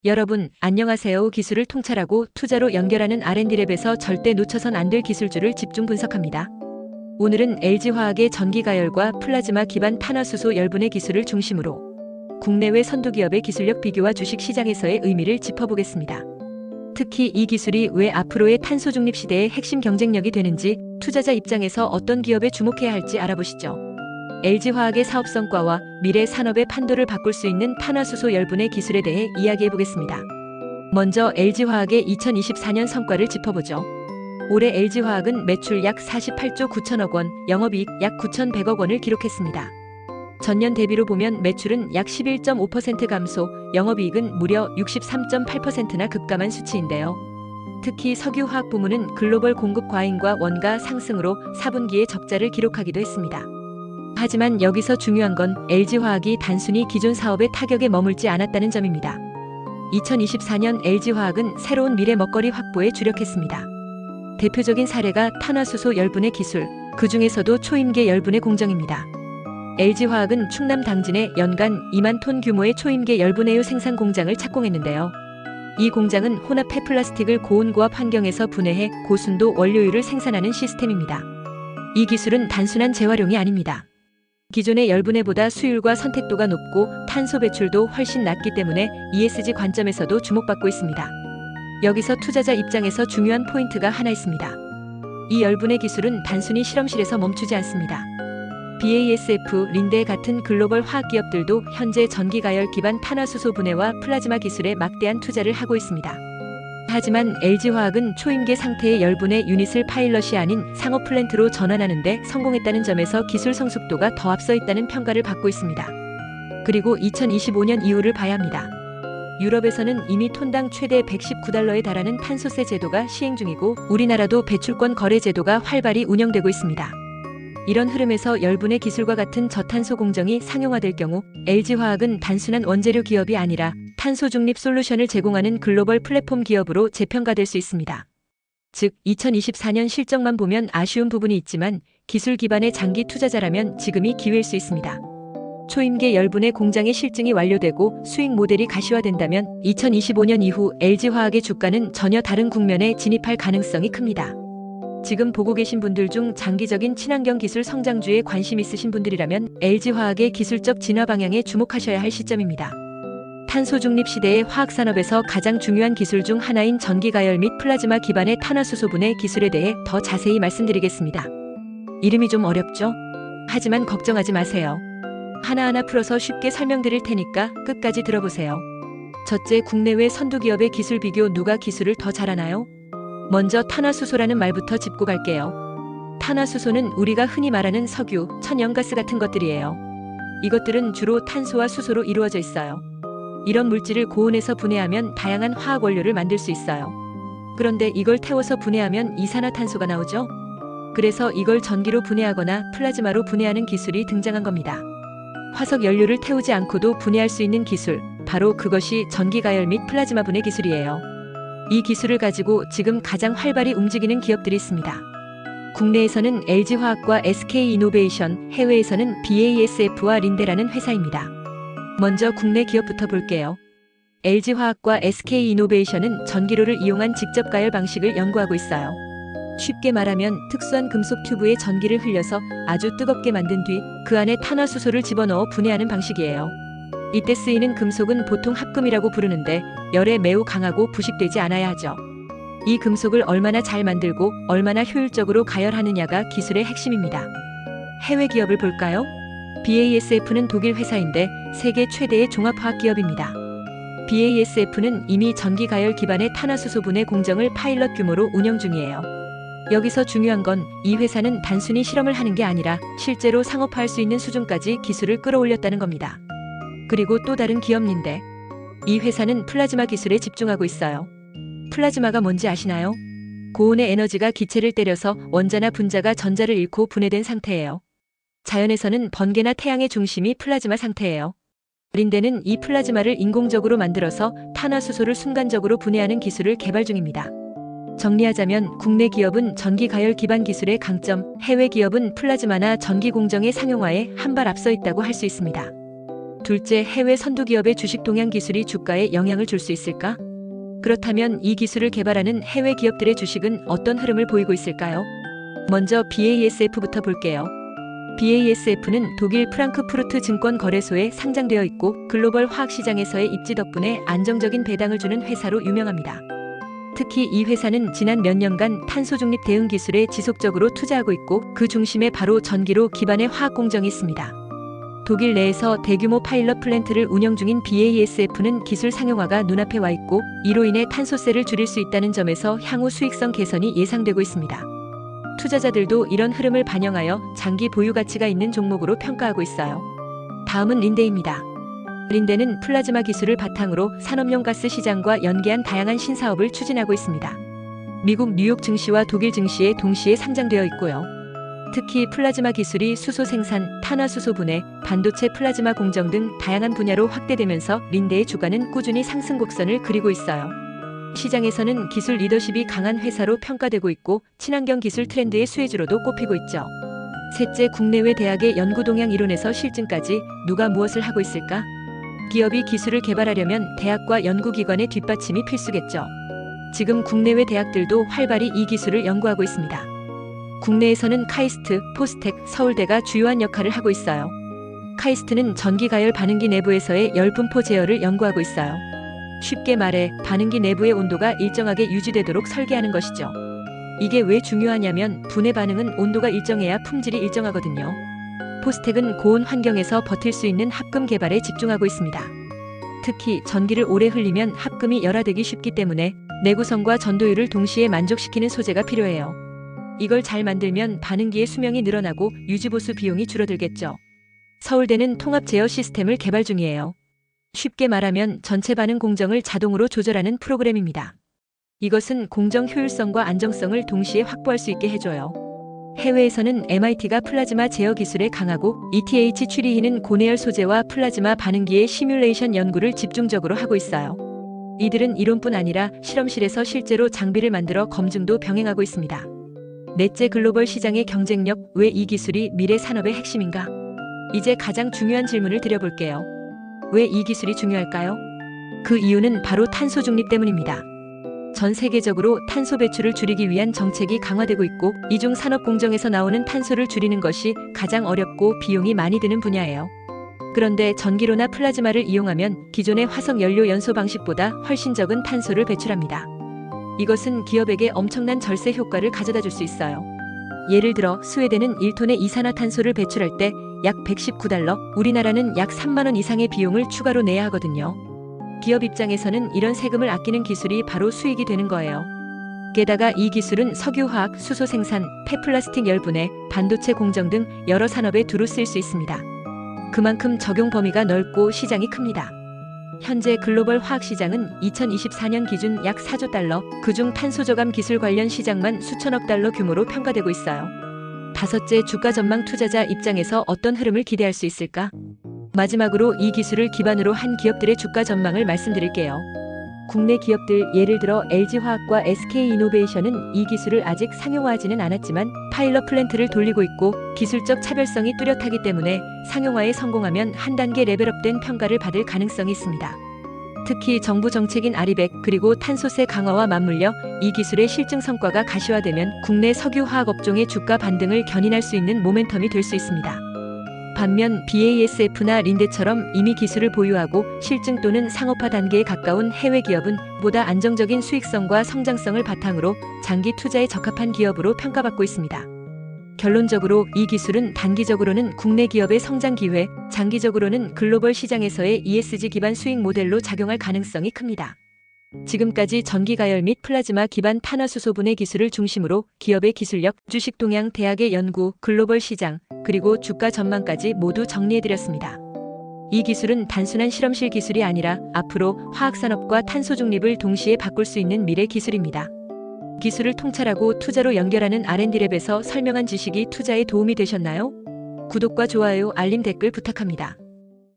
여러분, 안녕하세요. 기술을 통찰하고 투자로 연결하는 R&D랩에서 절대 놓쳐선 안 될 기술주를 집중 분석합니다. 오늘은 LG화학의 전기가열과 플라즈마 기반 탄화수소 열분해 기술을 중심으로 국내외 선두기업의 기술력 비교와 주식시장에서의 의미를 짚어보겠습니다. 특히 이 기술이 왜 앞으로의 탄소 중립 시대의 핵심 경쟁력이 되는지, 투자자 입장에서 어떤 기업에 주목해야 할지 알아보시죠. LG화학의 사업 성과와 미래 산업의 판도를 바꿀 수 있는 탄화수소 열분해 기술에 대해 이야기해보겠습니다. 먼저 LG화학의 2024년 성과를 짚어보죠. 올해 LG화학은 매출 약 48조 9천억 원, 영업이익 약 9,100억 원을 기록했습니다. 전년 대비로 보면 매출은 약 11.5% 감소, 영업이익은 무려 63.8%나 급감한 수치인데요. 특히 석유화학 부문은 글로벌 공급 과잉과 원가 상승으로 4분기에 적자를 기록하기도 했습니다. 하지만 여기서 중요한 건 LG화학이 단순히 기존 사업의 타격에 머물지 않았다는 점입니다. 2024년 LG화학은 새로운 미래 먹거리 확보에 주력했습니다. 대표적인 사례가 탄화수소 열분해 기술, 그 중에서도 초임계 열분해 공정입니다. LG화학은 충남 당진에 연간 2만 톤 규모의 초임계 열분해유 생산 공장을 착공했는데요. 이 공장은 혼합 폐플라스틱을 고온고압 환경에서 분해해 고순도 원료유를 생산하는 시스템입니다. 이 기술은 단순한 재활용이 아닙니다. 기존의 열분해보다 수율과 선택도가 높고 탄소 배출도 훨씬 낮기 때문에 ESG 관점에서도 주목받고 있습니다. 여기서 투자자 입장에서 중요한 포인트가 하나 있습니다. 이 열분해 기술은 단순히 실험실에서 멈추지 않습니다. BASF, 린데 같은 글로벌 화학기업들도 현재 전기가열 기반 탄화수소 분해와 플라즈마 기술에 막대한 투자를 하고 있습니다. 하지만 LG화학은 초임계 상태의 열분해 유닛을 파일럿이 아닌 상업 플랜트로 전환하는 데 성공했다는 점에서 기술 성숙도가 더 앞서 있다는 평가를 받고 있습니다. 그리고 2025년 이후를 봐야 합니다. 유럽에서는 이미 톤당 최대 119달러에 달하는 탄소세 제도가 시행 중이고, 우리나라도 배출권 거래 제도가 활발히 운영되고 있습니다. 이런 흐름에서 열분해 기술과 같은 저탄소 공정이 상용화될 경우 LG화학은 단순한 원재료 기업이 아니라 탄소 중립 솔루션을 제공하는 글로벌 플랫폼 기업으로 재평가될 수 있습니다. 즉, 2024년 실적만 보면 아쉬운 부분이 있지만 기술 기반의 장기 투자자라면 지금이 기회일 수 있습니다. 초임계 열분해 공장의 실증이 완료되고 수익 모델이 가시화된다면 2025년 이후 LG화학의 주가는 전혀 다른 국면에 진입할 가능성이 큽니다. 지금 보고 계신 분들 중 장기적인 친환경 기술 성장주에 관심 있으신 분들이라면 LG화학의 기술적 진화 방향에 주목하셔야 할 시점입니다. 탄소 중립 시대의 화학산업에서 가장 중요한 기술 중 하나인 전기가열 및 플라즈마 기반의 탄화수소 분해 기술에 대해 더 자세히 말씀드리겠습니다. 이름이 좀 어렵죠? 하지만 걱정하지 마세요. 하나하나 풀어서 쉽게 설명드릴 테니까 끝까지 들어보세요. 첫째, 국내외 선두기업의 기술 비교. 누가 기술을 더 잘하나요? 먼저 탄화수소라는 말부터 짚고 갈게요. 탄화수소는 우리가 흔히 말하는 석유, 천연가스 같은 것들이에요. 이것들은 주로 탄소와 수소로 이루어져 있어요. 이런 물질을 고온에서 분해하면 다양한 화학 원료를 만들 수 있어요. 그런데 이걸 태워서 분해하면 이산화탄소가 나오죠? 그래서 이걸 전기로 분해하거나 플라즈마로 분해하는 기술이 등장한 겁니다. 화석 연료를 태우지 않고도 분해할 수 있는 기술, 바로 그것이 전기가열 및 플라즈마 분해 기술이에요. 이 기술을 가지고 지금 가장 활발히 움직이는 기업들이 있습니다. 국내에서는 LG화학과 SK이노베이션, 해외에서는 BASF와 린데라는 회사입니다. 먼저 국내 기업부터 볼게요. LG화학과 SK이노베이션은 전기로를 이용한 직접 가열 방식을 연구하고 있어요. 쉽게 말하면 특수한 금속 튜브에 전기를 흘려서 아주 뜨겁게 만든 뒤 그 안에 탄화수소를 집어넣어 분해하는 방식이에요. 이때 쓰이는 금속은 보통 합금이라고 부르는데 열에 매우 강하고 부식되지 않아야 하죠. 이 금속을 얼마나 잘 만들고 얼마나 효율적으로 가열하느냐가 기술의 핵심입니다. 해외 기업을 볼까요? BASF는 독일 회사인데 세계 최대의 종합화학 기업입니다. BASF는 이미 전기가열 기반의 탄화수소 분해 공정을 파일럿 규모로 운영 중이에요. 여기서 중요한 건 이 회사는 단순히 실험을 하는 게 아니라 실제로 상업화할 수 있는 수준까지 기술을 끌어올렸다는 겁니다. 그리고 또 다른 기업 린데. 이 회사는 플라즈마 기술에 집중하고 있어요. 플라즈마가 뭔지 아시나요? 고온의 에너지가 기체를 때려서 원자나 분자가 전자를 잃고 분해된 상태예요. 자연에서는 번개나 태양의 중심이 플라즈마 상태예요. 린데는 이 플라즈마를 인공적으로 만들어서 탄화수소를 순간적으로 분해하는 기술을 개발 중입니다. 정리하자면 국내 기업은 전기가열 기반 기술의 강점, 해외 기업은 플라즈마나 전기 공정의 상용화에 한 발 앞서 있다고 할 수 있습니다. 둘째, 해외 선두 기업의 주식 동향 기술이 주가에 영향을 줄 수 있을까? 그렇다면 이 기술을 개발하는 해외 기업들의 주식은 어떤 흐름을 보이고 있을까요? 먼저 BASF부터 볼게요. BASF는 독일 프랑크푸르트 증권 거래소에 상장되어 있고 글로벌 화학 시장에서의 입지 덕분에 안정적인 배당을 주는 회사로 유명합니다. 특히 이 회사는 지난 몇 년간 탄소 중립 대응 기술에 지속적으로 투자하고 있고 그 중심에 바로 전기로 기반의 화학 공정이 있습니다. 독일 내에서 대규모 파일럿 플랜트를 운영 중인 BASF는 기술 상용화가 눈앞에 와 있고 이로 인해 탄소세를 줄일 수 있다는 점에서 향후 수익성 개선이 예상되고 있습니다. 투자자들도 이런 흐름을 반영하여 장기 보유 가치가 있는 종목으로 평가하고 있어요. 다음은 린데입니다. 린데는 플라즈마 기술을 바탕으로 산업용 가스 시장과 연계한 다양한 신사업을 추진하고 있습니다. 미국 뉴욕 증시와 독일 증시에 동시에 상장되어 있고요. 특히 플라즈마 기술이 수소 생산, 탄화수소 분해, 반도체 플라즈마 공정 등 다양한 분야로 확대되면서 린데의 주가는 꾸준히 상승 곡선을 그리고 있어요. 시장에서는 기술 리더십이 강한 회사로 평가되고 있고 친환경 기술 트렌드의 수혜주로도 꼽히고 있죠. 셋째, 국내외 대학의 연구 동향 이론에서 실증까지 누가 무엇을 하고 있을까? 기업이 기술을 개발하려면 대학과 연구기관의 뒷받침이 필수겠죠. 지금 국내외 대학들도 활발히 이 기술을 연구하고 있습니다. 국내에서는 카이스트, 포스텍, 서울대가 주요한 역할을 하고 있어요. 카이스트는 전기가열 반응기 내부에서의 열분포 제어를 연구하고 있어요. 쉽게 말해 반응기 내부의 온도가 일정하게 유지되도록 설계하는 것이죠. 이게 왜 중요하냐면 분해 반응은 온도가 일정해야 품질이 일정하거든요. 포스텍은 고온 환경에서 버틸 수 있는 합금 개발에 집중하고 있습니다. 특히 전기를 오래 흘리면 합금이 열화되기 쉽기 때문에 내구성과 전도율을 동시에 만족시키는 소재가 필요해요. 이걸 잘 만들면 반응기의 수명이 늘어나고 유지보수 비용이 줄어들겠죠. 서울대는 통합 제어 시스템을 개발 중이에요. 쉽게 말하면 전체 반응 공정을 자동으로 조절하는 프로그램입니다. 이것은 공정 효율성과 안정성을 동시에 확보할 수 있게 해줘요. 해외에서는 MIT가 플라즈마 제어 기술에 강하고 ETH 추리히는 고내열 소재와 플라즈마 반응기의 시뮬레이션 연구를 집중적으로 하고 있어요. 이들은 이론뿐 아니라 실험실에서 실제로 장비를 만들어 검증도 병행하고 있습니다. 넷째, 글로벌 시장의 경쟁력, 왜 이 기술이 미래 산업의 핵심인가? 이제 가장 중요한 질문을 드려볼게요. 왜 이 기술이 중요할까요? 그 이유는 바로 탄소 중립 때문입니다. 전 세계적으로 탄소 배출을 줄이기 위한 정책이 강화되고 있고 이중 산업 공정에서 나오는 탄소를 줄이는 것이 가장 어렵고 비용이 많이 드는 분야예요. 그런데 전기로나 플라즈마를 이용하면 기존의 화석 연료 연소 방식보다 훨씬 적은 탄소를 배출합니다. 이것은 기업에게 엄청난 절세 효과를 가져다 줄 수 있어요. 예를 들어 스웨덴은 1톤의 이산화탄소를 배출할 때 약 $119, 우리나라는 약 3만 원 이상의 비용을 추가로 내야 하거든요. 기업 입장에서는 이런 세금을 아끼는 기술이 바로 수익이 되는 거예요. 게다가 이 기술은 석유화학, 수소 생산, 폐플라스틱 열분해, 반도체 공정 등 여러 산업에 두루 쓰일 수 있습니다. 그만큼 적용 범위가 넓고 시장이 큽니다. 현재 글로벌 화학 시장은 2024년 기준 약 4조 달러, 그중 탄소 저감 기술 관련 시장만 수천억 달러 규모로 평가되고 있어요. 다섯째, 주가 전망. 투자자 입장에서 어떤 흐름을 기대할 수 있을까? 마지막으로 이 기술을 기반으로 한 기업들의 주가 전망을 말씀드릴게요. 국내 기업들, 예를 들어 LG화학과 SK이노베이션은 이 기술을 아직 상용화하지는 않았지만 파일럿 플랜트를 돌리고 있고 기술적 차별성이 뚜렷하기 때문에 상용화에 성공하면 한 단계 레벨업된 평가를 받을 가능성이 있습니다. 특히 정부 정책인 아리백 그리고 탄소세 강화와 맞물려 이 기술의 실증 성과가 가시화되면 국내 석유화학 업종의 주가 반등을 견인할 수 있는 모멘텀이 될 수 있습니다. 반면 BASF나 린데처럼 이미 기술을 보유하고 실증 또는 상업화 단계에 가까운 해외 기업은 보다 안정적인 수익성과 성장성을 바탕으로 장기 투자에 적합한 기업으로 평가받고 있습니다. 결론적으로 이 기술은 단기적으로는 국내 기업의 성장 기회, 장기적으로는 글로벌 시장에서의 ESG 기반 수익 모델로 작용할 가능성이 큽니다. 지금까지 전기가열 및 플라즈마 기반 탄화수소 분해 기술을 중심으로 기업의 기술력, 주식 동향, 대학의 연구, 글로벌 시장, 그리고 주가 전망까지 모두 정리해드렸습니다. 이 기술은 단순한 실험실 기술이 아니라 앞으로 화학산업과 탄소 중립을 동시에 바꿀 수 있는 미래 기술입니다. 기술을 통찰하고 투자로 연결하는 R&D랩에서 설명한 지식이 투자에 도움이 되셨나요? 구독과 좋아요, 알림, 댓글 부탁합니다.